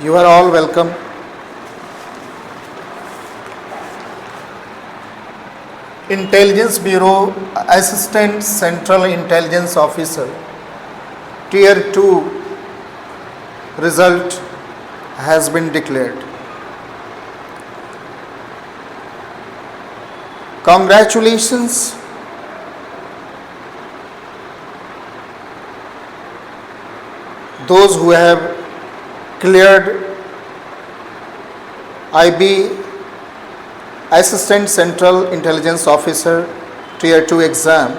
You are all welcome. Intelligence Bureau Assistant Central Intelligence Officer Tier 2 result has been declared. Congratulations. Those who have cleared IB Assistant Central Intelligence Officer Tier 2 exam.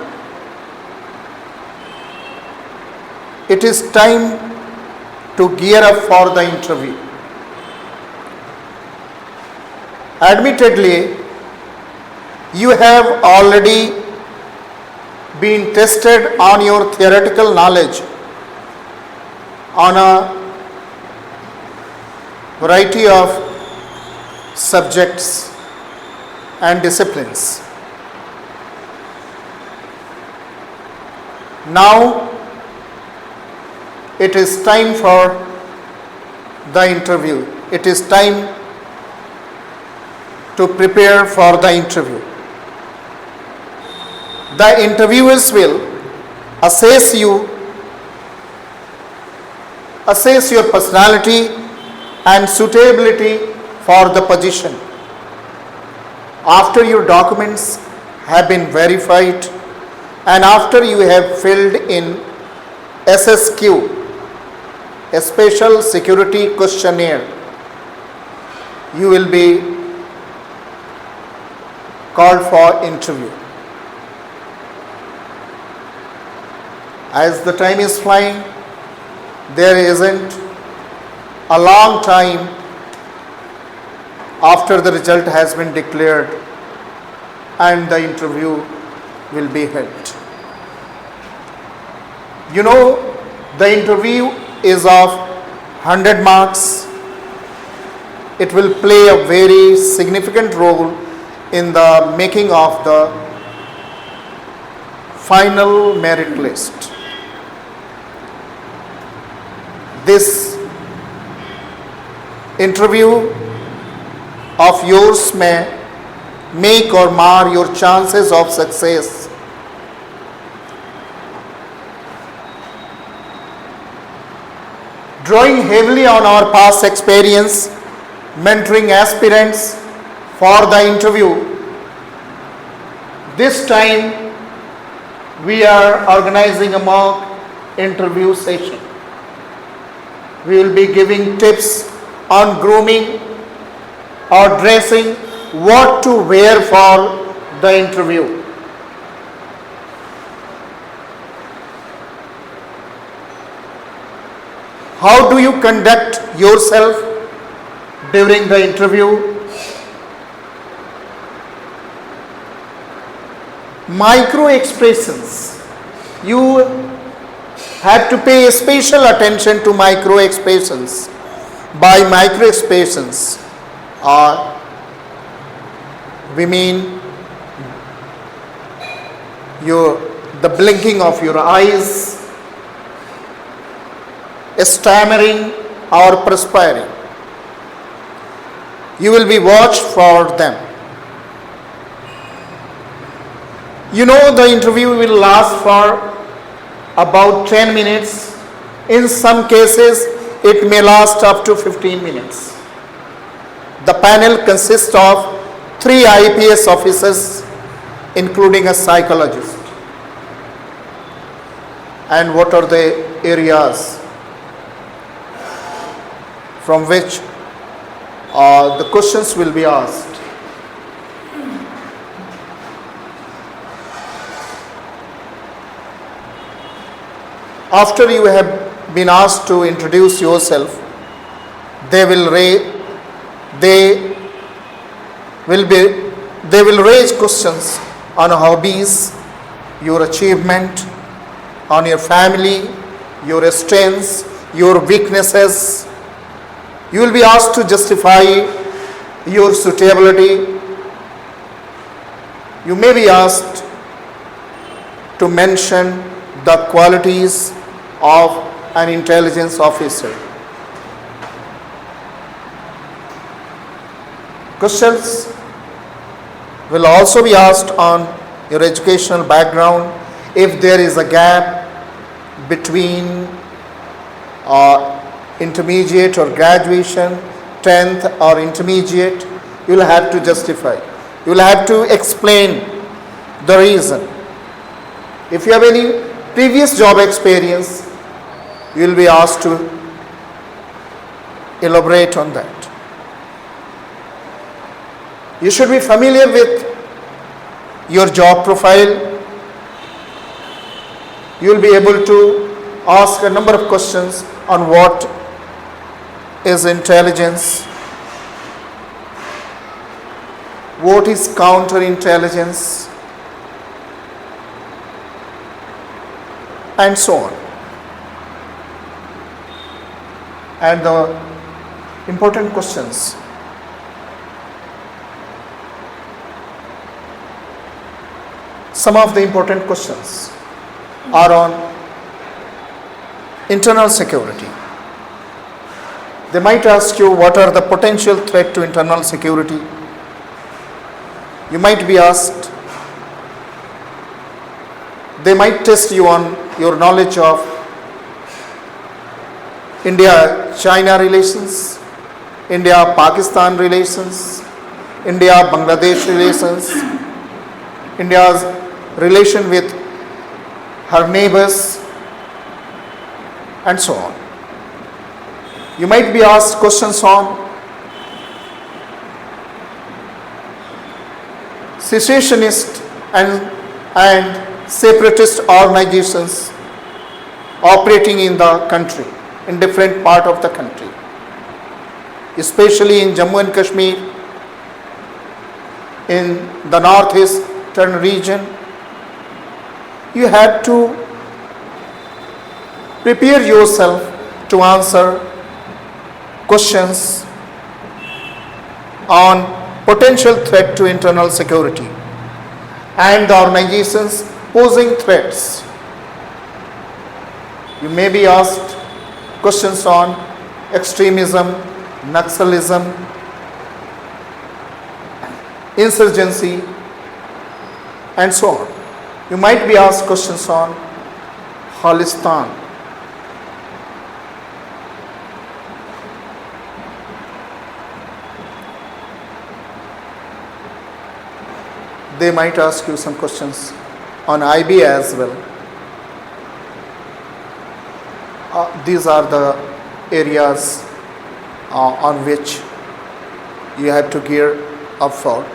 It is time to gear up for the interview. Admittedly, you have already been tested on your theoretical knowledge on a variety of subjects and disciplines. Now it is time for the interview. It is time to prepare for the interview. The interviewers will assess you, assess your personality and suitability for the position. After your documents have been verified and after you have filled in SSQ, a special security questionnaire, you will be called for interview. As the time is flying, there isn't a long time after the result has been declared and the interview will be held. You know, the interview is of 100 marks. It will play a very significant role in the making of the final merit list. This interview of yours may make or mar your chances of success. Drawing heavily on our past experience, mentoring aspirants for the interview, this time we are organizing a mock interview session. We will be giving tips on grooming or dressing, what to wear for the interview. How do you conduct yourself during the interview? Micro expressions. You have to pay special attention to micro expressions. By micro expressions, we mean the blinking of your eyes, stammering or perspiring. You will be watched for them. You know, the interview will last for about 10 minutes. In some cases, it may last up to 15 minutes. The panel consists of 3 IPS officers, including a psychologist. And what are the areas from which the questions will be asked? After you have been asked to introduce yourself, they will raise questions on hobbies, your achievement, on your family, your strengths, your weaknesses. You will be asked to justify your suitability. You may be asked to mention the qualities of an intelligence officer. Questions will also be asked on your educational background. If there is a gap between intermediate or graduation, 10th or intermediate, you will have to justify. You will have to explain the reason. If you have any previous job experience, you will be asked to elaborate on that. You should be familiar with your job profile. You will be able to ask a number of questions on what is intelligence, what is counterintelligence, and so on. And the important questions. Some of the important questions are on internal security. They might ask you what are the potential threat to internal security. You might be asked, they might test you on your knowledge of India-China relations, India-Pakistan relations, India-Bangladesh relations, India's relation with her neighbors, and so on. You might be asked questions on secessionist and separatist organizations operating in the country, in different part of the country, especially in Jammu and Kashmir, in the northeastern region. You had to prepare yourself to answer questions on potential threat to internal security and the organizations posing threats. You may be asked questions on extremism, Naxalism, insurgency, and so on. You might be asked questions on Khalistan. They might ask you some questions on IB as well. These are the areas on which you have to gear up for.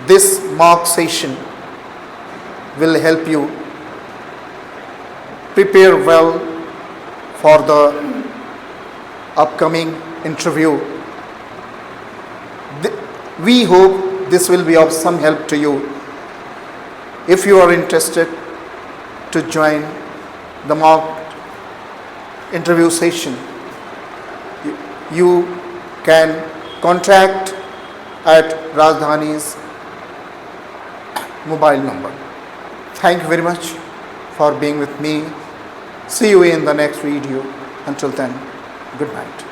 This mock session will help you prepare well for the upcoming interview. We hope this will be of some help to you. If you are interested to join the mock interview session, you can contact at Rajdhani's mobile number. Thank you very much for being with me. See you in the next video. Until then, good night.